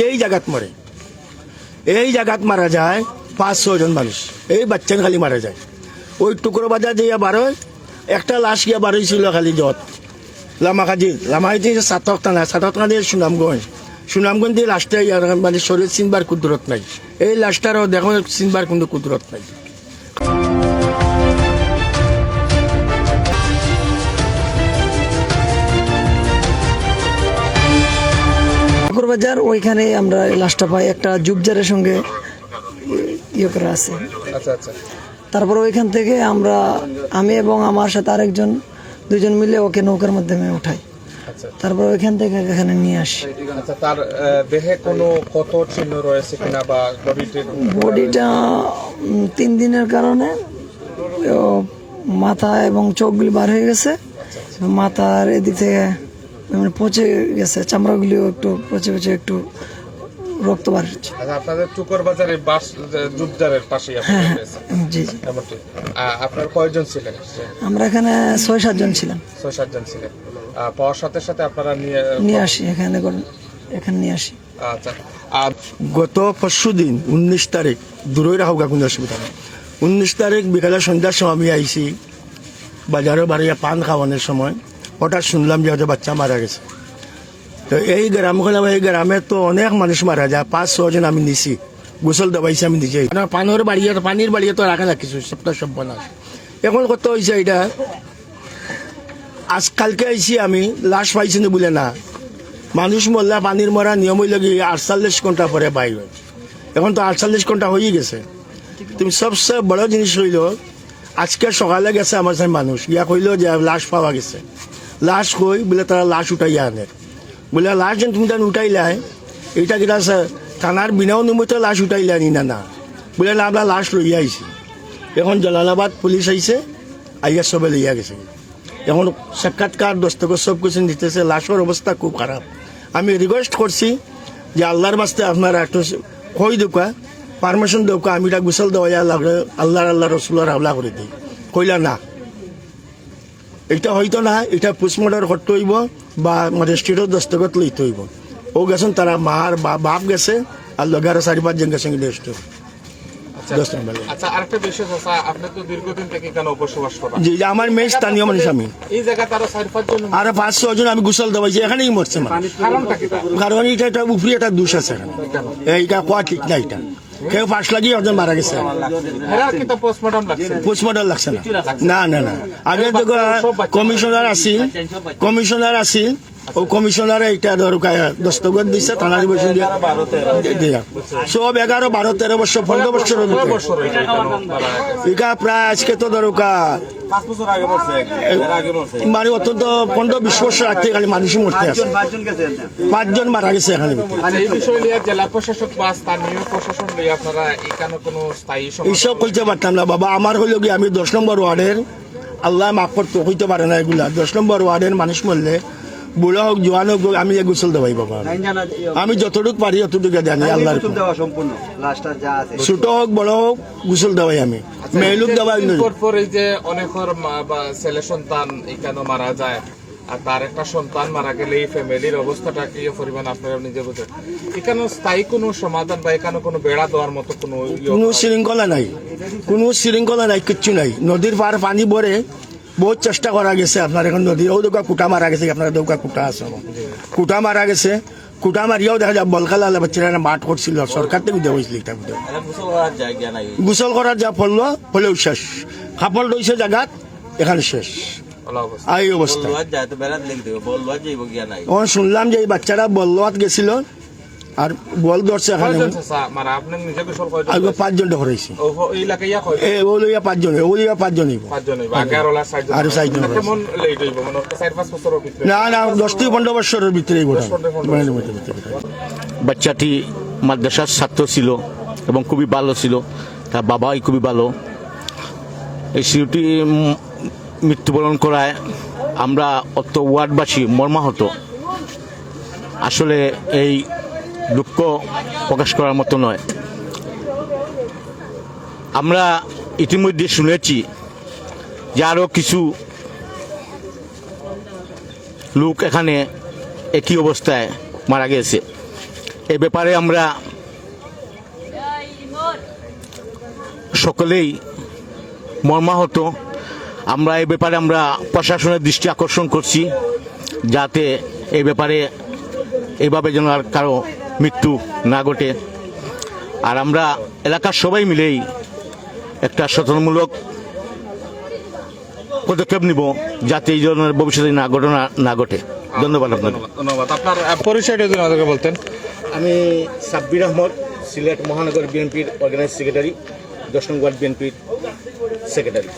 এই জায়গাত মরে, এই জায়গাত মারা যায় 5-6 জন মানুষ, এই বাচ্চান খালি মারা যায়। ওই টুকরো বাজার যে বারোয় একটা লাশ গিয়া বারোইছিল খালি যত লামাখাজি 7 থানা, 7 থানা দিয়ে সুনামগঞ্জ দিয়ে লাশটা মানে শরীর চিনবার কুদরত নাই, এই লাশটারও দেখো চিনবার কিন্তু কুদরত নাই। বাজার ওইখানে আমরা লাশটা পাই, একটা জুবজারের সঙ্গে ইয়ে করা আছে। আচ্ছা আচ্ছা। তারপর ওইখান থেকে আমি এবং আমার সাথে আরেকজন, 2জন মিলে ওকে নৌকার মাধ্যমে উঠাই। আচ্ছা। তারপর ওইখান থেকে এখানে নিয়ে আসি। আচ্ছা, তার দেহে কোনো ক্ষত চিহ্ন রয়েছে কিনা বা বডিটা 3 দিনের কারণে মাথা এবং চোখগুলি বার হয়ে গেছে, মাথার এদিক থেকে মানে পচে গেছে, চামড়াগুলিও একটু পচে একটু রক্ত বার হচ্ছে। আচ্ছা, আপনাদের টুকর বাজারের জুবজারের পাশে জি। আপনার কয়জন ছিলেন? আমরা এখানে 6-7 জন ছিলাম। 6-7 জন ছিলেন। পাওয়ার সাথে সাথে আপনারা নিয়ে আসি এখানে নিয়ে আসি। আচ্ছা। গত পরশু দিন 19 তারিখ, দূরই রাখা কোনো অসুবিধা নেই, 19 তারিখ বিকালে সন্ধ্যার সময় আমি আইছি বাজারে বাড়িয়া পান খাওয়ানোর সময়, হঠাৎ শুনলাম যে হয়তো বাচ্চা মারা গেছে। তো এই গ্রামে তো অনেক মানুষ মারা যায়, 5-6 জন আমি নিছি, গোসল দেওয়াইছি আমি নিজে। পানির বাড়িয়ে তো রাখা না কিছু, সবটা সব বানা। এখন কত হয়েছে এটা, আজকালকে আইছি আমি, লাশ পাইছি না বলে না, মানুষ মরলা পানির মরা নিয়ম হইল কি 48 ঘন্টা পরে বাইর হয়। এখন তো 48 ঘন্টা হয়ে গেছে। তুমি সবচেয়ে বড় জিনিস হইল, আজকে সকালে গেছে আমার সাথে মানুষ গিয়া কইল যে লাশ পাওয়া গেছে। লাশ কই বলে তারা লাশ উঠাইয়া আনে, বলে লাশ যেন তুমি তার উঠাইলাই, এইটা কিনা থানার বিনা অনুমতি লাশ উঠাইলে আনি না বলে না, আমরা লাশ লইয়া আইছি। এখন জালালাবাদ পুলিশ আইছে, আইয়া সবে লইয়া গেছে। এখন সাক্ষাৎকার দস্তখত সব কিছু দিতেছে, লাশের অবস্থা খুব খারাপ। আমি রিকোয়েস্ট করছি যে আল্লাহর বাস্তে আপনারা একটু কই দোকা, পারমিশন দোকা, আমি এটা গোসল দেওয়া আল্লাহ রসুল্লাহ হাওলা করে দিই। কইলা না, এটা হয়তো না, এটা পোস্টমর্টম করতে হইব বা রেজিস্ট্রির দস্তখত লইতে হইব। ও গেছেন তারা মার বাপ গেছে আর লগার 4-5 জন গেছেন রেজিস্ট্রি। আচ্ছা, আরেকটা বিষয় আছে, আপনি তো দীর্ঘদিন থেকে এখানে বসবাস করেন। জি, আমার মেয়ে স্থানীয় মানুষ আমি। এই জায়গাতে আরো 4-5 জন, আরো 5-6 জন আমি গোসল দেওয়াইছি, এখানেই মরছে মানুষ। কারণ এটা উপরে একটা দোষ আছে এখানে, এইটা কোয়া ঠিক না। এটা কেউ পাশ লাগিয়ে ওজন মারা গেছে, পোস্টমর্টম লাগছে না। না আগে তো কমিশনার আছিল, ও কমিশনারে এটা দস্তখত দিচ্ছে, থানার বসে দিয়া সব 11-12-13 বছর 15 বছরের এটা প্রায় আজকে তো দরকার মানে অত্যন্ত 15-20 বছর আগে খালি মানুষ মরতে আছে, 5 জন মারা গেছে এখানে। জেলা প্রশাসক বা স্থানীয় প্রশাসন আপনারা এখানে কোনো স্থায়ী এইসব কইতে পারতাম না বাবা। আমার হইল কি, আমি 10 নম্বর ওয়ার্ডের, আল্লাহ মাফ করতে হইতে পারে না এগুলা, 10 নম্বর ওয়ার্ডের মানুষ মরলে বুড়া হোক জোয়ান হোক আমি গোসল দেওয়াই বাবা। আমি যতটুকু পারি অতটুকু জানি, আল্লাহ ছোট হোক বড় হোক গোসল দেওয়াই আমি, মেয়ে লোক দেওয়াই। এই যে অনেকের ছেলে সন্তান এখানে মারা যায়, আর তার একটা সন্তান মারা গেলে এই ফ্যামিলির অবস্থাটা কি পরিমাণ আপনারা নিজে বুঝেন। এখানে স্থায়ী কোনো সমাধান বা এখানে কোনো বেড়া দেওয়ার মতো কোনো শৃঙ্খলা নাই, কিচ্ছু নাই। নদীর পার পানি ভরে বহুত চেষ্টা করা গেছে আপনার, এখন নদীর ও দৌকা কুটা মারা গেছে, আপনার দৌকা কুটা আছে, কুটা মারা গেছে, কুটা মারিয়াও দেখা যায় বলখালা বাচ্চারা মাঠ করছিল, সরকার থেকে দেওয়া হয়েছিল। এটা গোসল করার যা ফলেও শেষ, কাপড় রয়েছে জায়গাত, এখানে শেষ এই অবস্থা। শুনলাম যে এই বাচ্চারা বল্লুয়াত গেছিল আর বল ধরছে এখানে, 5 জন ধরেছি, 5 জন আর 4 জন না 10-15 বছরের ভিতরে। বাচ্চাটি মাদ্রাসার ছাত্র ছিল এবং খুবই ভালো ছিল, তার বাবাই খুবই ভালো। এই শিশুটি মৃত্যুবরণ করায় আমরা অত ওয়ার্ডবাসী মর্মাহত। আসলে এই দুঃখ প্রকাশ করার মতো নয়। আমরা ইতিমধ্যে শুনেছি যে আরও কিছু লোক এখানে একই অবস্থায় মারা গেছে। এ ব্যাপারে আমরা সকলেই মর্মাহত। আমরা এই ব্যাপারে আমরা প্রশাসনের দৃষ্টি আকর্ষণ করছি, যাতে এই ব্যাপারে এইভাবে যেন আর কারো মৃত্যু না ঘটে। আর আমরা এলাকার সবাই মিলেই একটা সচেতনমূলক পদক্ষেপ নিব, যাতে এই ধরনের ভবিষ্যতে না ঘটনা না ঘটে। ধন্যবাদ আপনাকে। ধন্যবাদ। আপনার পরিচয়টা যদি আমাদেরকে বলতেন। আমি সাব্বির আহমদ, সিলেট মহানগর বিএনপির অর্গানাইজ সেক্রেটারি, 10 নং ওয়ার্ড বিএনপির সেক্রেটারি।